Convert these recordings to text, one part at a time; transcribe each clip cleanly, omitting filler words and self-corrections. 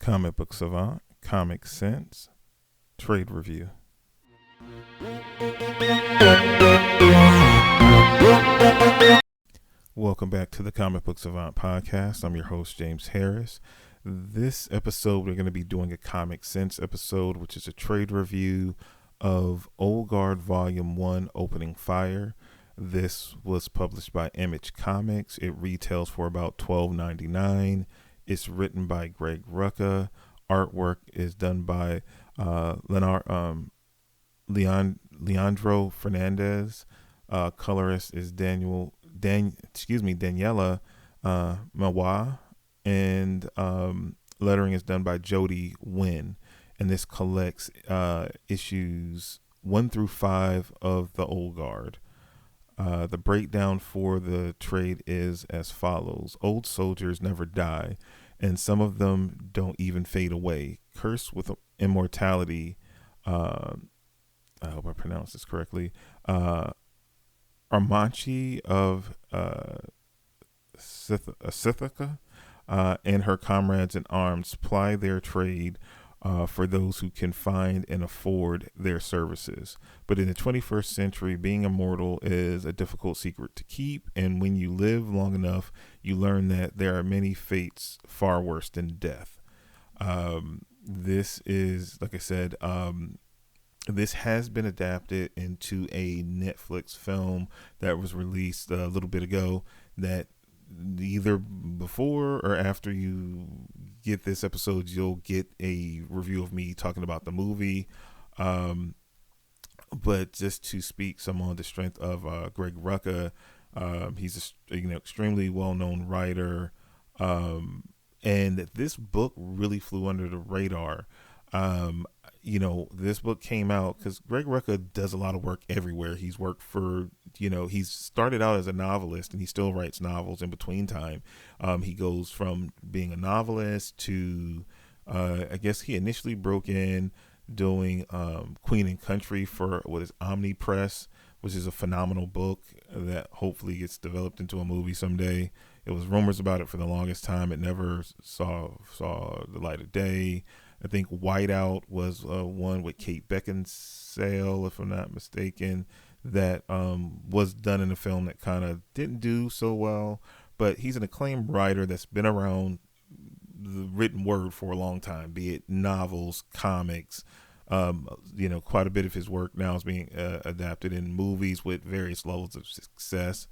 Comic Book Savant, Comic Sense, Trade Review. Welcome back to the Comic Book Savant podcast. I'm your host, James Harris. This episode, we're going to be doing a Comic Sense episode, which is a trade review of Old Guard Volume 1, Opening Fire. This was published by Image Comics. It retails for about $12.99. It's written by Greg Rucka. Artwork is done by Leandro Fernandez. Colorist is Daniela Mawa, and lettering is done by Jody Wynn. And this collects issues 1 through 5 of the Old Guard. The breakdown for the trade is as follows. Old soldiers never die, and some of them don't even fade away. Cursed with immortality, I hope I pronounced this correctly, Armanchi of Sithica and her comrades in arms ply their trade for those who can find and afford their services. But in the 21st century, being immortal is a difficult secret to keep, and when you live long enough, you learn that there are many fates far worse than death. This is, like I said, this has been adapted into a Netflix film that was released a little bit ago, that either before or after you get this episode, you'll get a review of me talking about the movie. But just to speak some on the strength of Greg Rucka, he's a extremely well-known writer, and this book really flew under the radar. This book came out because Greg Rucka does a lot of work everywhere. He's worked for, he's started out as a novelist, and he still writes novels in between time. He goes from being a novelist to, I guess he initially broke in doing Queen and Country for what is Omni Press, which is a phenomenal book that hopefully gets developed into a movie someday. It was rumors about it for the longest time. It never saw the light of day. I think Whiteout was one with Kate Beckinsale, if I'm not mistaken, that was done in a film that kind of didn't do so well. But he's an acclaimed writer that's been around the written word for a long time, be it novels, comics. Quite a bit of his work now is being adapted in movies with various levels of success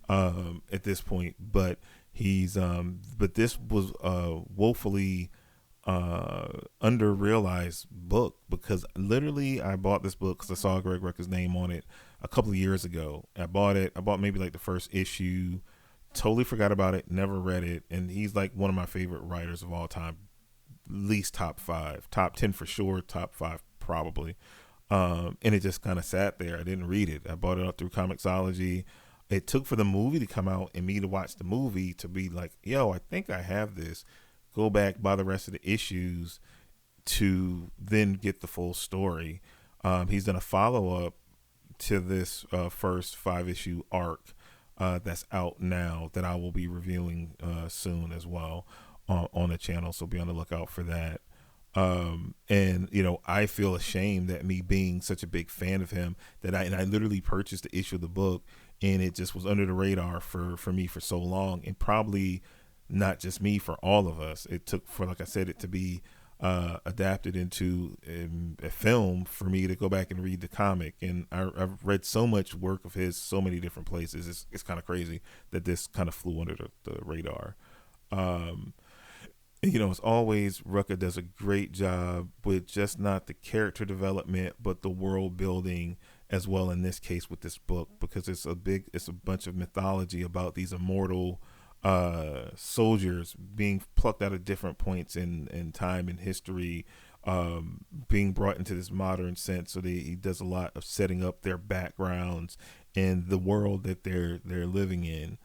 at this point. But but this was woefully under-realized book, because literally I bought this book because I saw Greg Rucka's name on it a couple of years ago. I bought maybe like the first issue, totally forgot about it, never read it, and he's like one of my favorite writers of all time, at least top 5, top 10 for sure, top 5 probably. And it just kind of sat there. I didn't read it. I bought it up through Comixology. It took for the movie to come out and me to watch the movie to be like, yo, I think I have this. Go back, buy the rest of the issues to then get the full story. He's done a follow-up to this first 5-issue arc that's out now that I will be reviewing soon as well on the channel, so be on the lookout for that. And I feel ashamed that me being such a big fan of him that I literally purchased the issue of the book, and it just was under the radar for me for so long, and probably not just me, for all of us. It took for, like I said, it to be adapted into a film for me to go back and read the comic. And I've read so much work of his, so many different places. It's kind of crazy that this kind of flew under the radar. As always, Rucka does a great job with just not the character development, but the world building as well, in this case with this book, because it's a bunch of mythology about these immortal soldiers being plucked out of different points in time and history, being brought into this modern sense. So he does a lot of setting up their backgrounds and the world that they're living in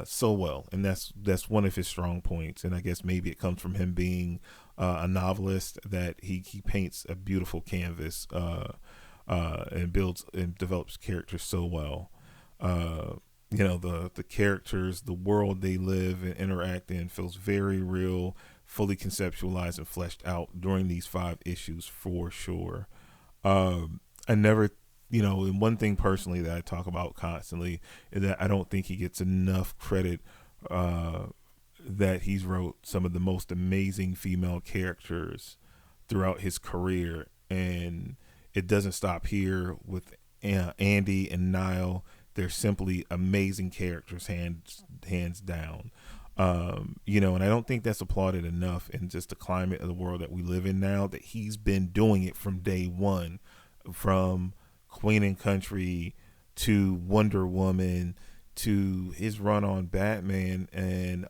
so well, and that's one of his strong points. And I guess maybe it comes from him being a novelist, that he paints a beautiful canvas and builds and develops characters so well. The characters, the world they live and interact in feels very real, fully conceptualized and fleshed out during these 5 issues for sure. I never, and one thing personally that I talk about constantly is that I don't think he gets enough credit, that he's wrote some of the most amazing female characters throughout his career. And it doesn't stop here with Andy and Niall. They're simply amazing characters, hands down. And I don't think that's applauded enough in just the climate of the world that we live in now, that he's been doing it from day one, from Queen and Country to Wonder Woman to his run on Batman and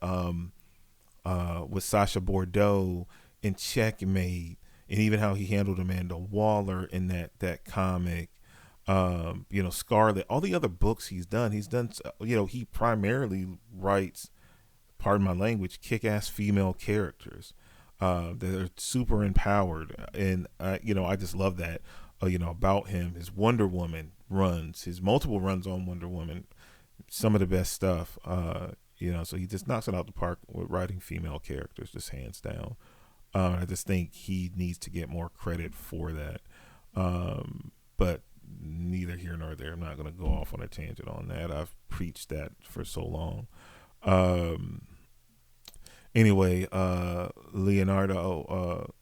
with Sacha Bordeaux and Checkmate, and even how he handled Amanda Waller in that comic. Scarlet, all the other books he's done, he primarily writes, pardon my language, kick-ass female characters that are super empowered. And I just love that about him. His Wonder Woman runs, his multiple runs on Wonder Woman, some of the best stuff. So he just knocks it out the park with writing female characters, just hands down. I just think he needs to get more credit for that. But neither here nor there. I'm not going to go off on a tangent on that. I've preached that for so long. Anyway, Leandro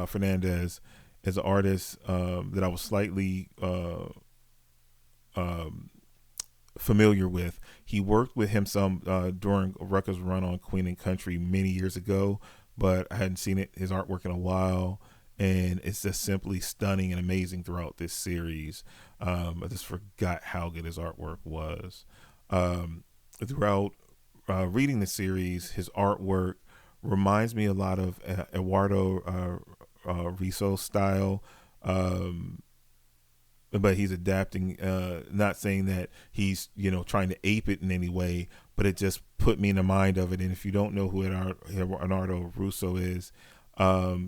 Fernandez is an artist that I was slightly familiar with. He worked with him some during Rucka's run on Queen and Country many years ago, but I hadn't seen his artwork in a while, and it's just simply stunning and amazing throughout this series. I just forgot how good his artwork was. Throughout reading the series, his artwork reminds me a lot of Eduardo Risso's style, but he's adapting, not saying that he's trying to ape it in any way, but it just put me in the mind of it. And if you don't know who Eduardo Russo is,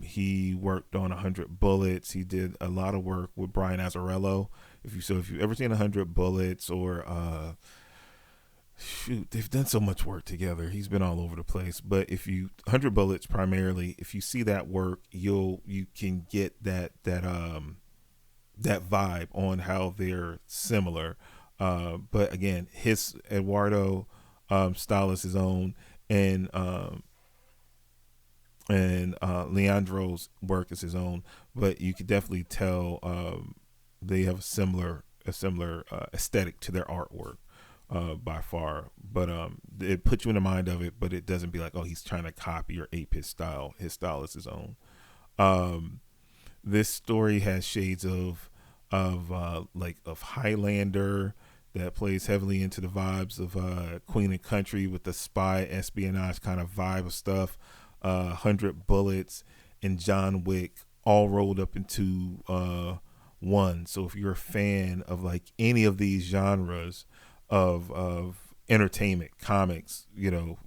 he worked on 100 Bullets. He did a lot of work with Brian Azzarello. If you've ever seen 100 Bullets, or they've done so much work together. He's been all over the place. But 100 Bullets primarily, if you see that work, you can get that vibe on how they're similar. But again, his Eduardo style is his own, and Leandro's work is his own. But you could definitely tell they have a similar aesthetic to their artwork. By far, but it puts you in the mind of it, but it doesn't be like, oh, he's trying to copy or ape his style. His style is his own. This story has shades of Highlander, that plays heavily into the vibes of Queen and Country with the spy espionage kind of vibe of stuff. 100 Bullets and John Wick all rolled up into one. So if you're a fan of like any of these genres of entertainment, comics,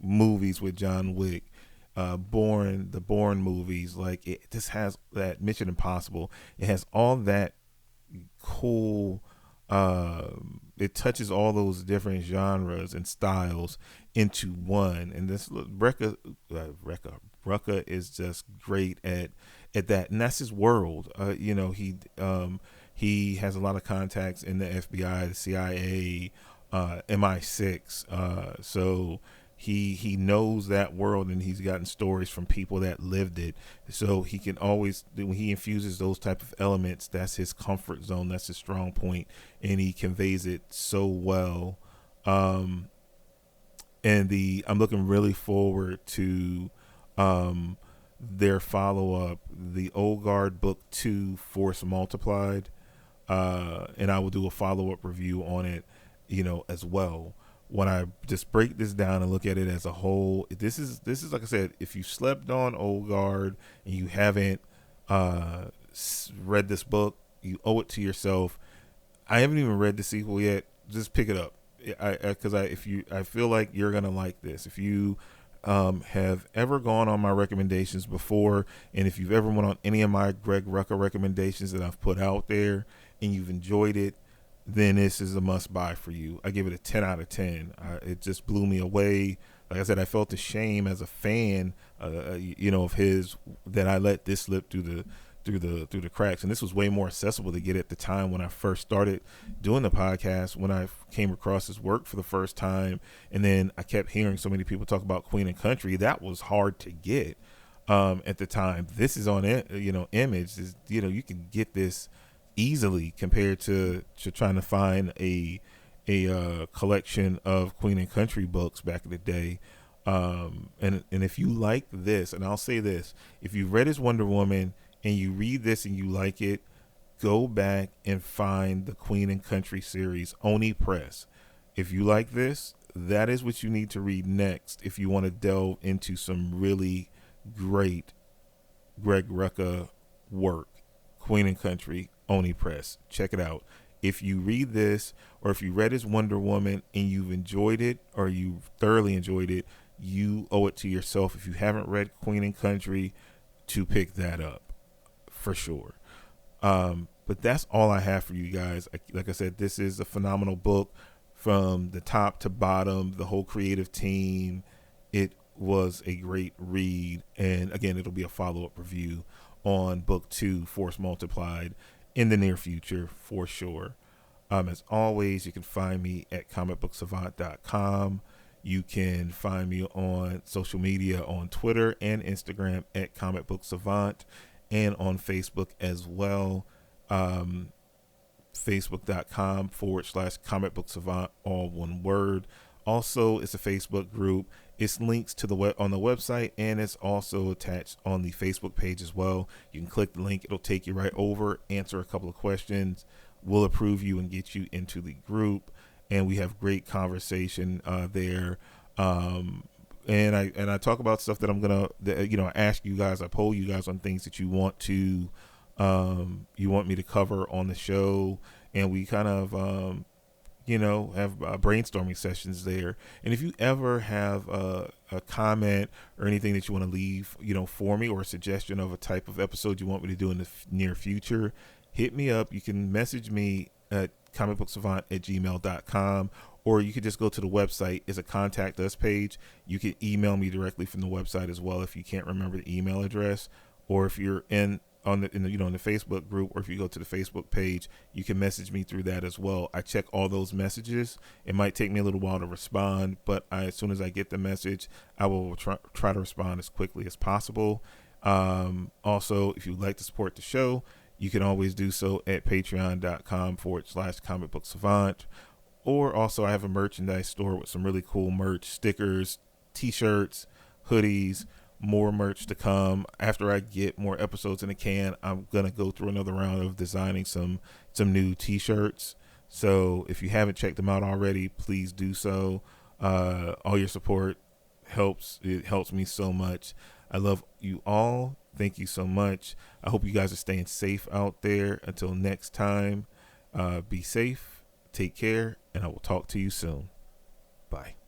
movies with John Wick, the Bourne movies, like it just has that Mission Impossible. It has all that cool. It touches all those different genres and styles into one. And this Rucka is just great at that, and that's his world. He has a lot of contacts in the FBI, the CIA, MI6, so he knows that world, and he's gotten stories from people that lived it, so he can always, when he infuses those type of elements, that's his comfort zone, that's his strong point, and he conveys it so well. I'm looking really forward to their follow-up, the Old Guard Book 2, Force Multiplied, and I will do a follow-up review on it as well. When I just break this down and look at it as a whole, this is like I said, if you slept on Old Guard and you haven't read this book, you owe it to yourself. I haven't even read the sequel yet. Just pick it up. I feel like you're gonna like this. If you have ever gone on my recommendations before, and if you've ever went on any of my Greg Rucka recommendations that I've put out there and you've enjoyed it, then this is a must buy for you. I give it a 10 out of 10. It just blew me away. like I said, I felt ashamed as a fan, of his, that I let this slip through the cracks. And this was way more accessible to get at the time when I first started doing the podcast, when I came across his work for the first time. And then I kept hearing so many people talk about Queen and Country. That was hard to get at the time. This is on Image. You can get this easily compared to trying to find a collection of Queen and Country books back in the day. And if you like this, and I'll say this, if you read his Wonder Woman and you read this and you like it, go back and find the Queen and Country series, Oni Press. If you like this, that is what you need to read next if you want to delve into some really great Greg Rucka work. Queen and Country, Oni Press. Check it out. If you read this, or if you read his Wonder Woman and you've enjoyed it, or you thoroughly enjoyed it, you owe it to yourself, if you haven't read Queen and Country, to pick that up for sure. But that's all I have for you guys. Like I said, this is a phenomenal book from the top to bottom, the whole creative team. It was a great read. And again, it'll be a follow-up review on book 2, Force Multiplied, in the near future for sure. As always, you can find me at comicbooksavant.com. You can find me on social media, on Twitter and Instagram at comicbooksavant, and on Facebook as well. Facebook.com/comicbooksavant, all one word. Also, it's a Facebook group. It's links to the on the website, and it's also attached on the Facebook page as well. You can click the link. It'll take you right over, answer a couple of questions. We'll approve you and get you into the group. And we have great conversation there. And I talk about stuff that I'm gonna, ask you guys. I poll you guys on things that you want me to cover on the show, and we kind of have brainstorming sessions there. And if you ever have a comment or anything that you want to leave, for me, or a suggestion of a type of episode you want me to do in the near future, hit me up. You can message me at comicbooksavant@gmail.com, or you could just go to the website. It's a contact us page. You can email me directly from the website as well if you can't remember the email address, or if you're in the Facebook group, or if you go to the Facebook page, you can message me through that as well. I check all those messages. It might take me a little while to respond, but as soon as I get the message, I will try to respond as quickly as possible. Also, if you'd like to support the show, you can always do so at patreon.com/comicbooksavant. Or also, I have a merchandise store with some really cool merch, stickers, t-shirts, hoodies, more merch to come. After I get more episodes in the can, I'm going to go through another round of designing some new t-shirts. So if you haven't checked them out already, please do so. All your support helps. It helps me so much. I love you all. Thank you so much. I hope you guys are staying safe out there. Until next time, be safe, take care, and I will talk to you soon. Bye.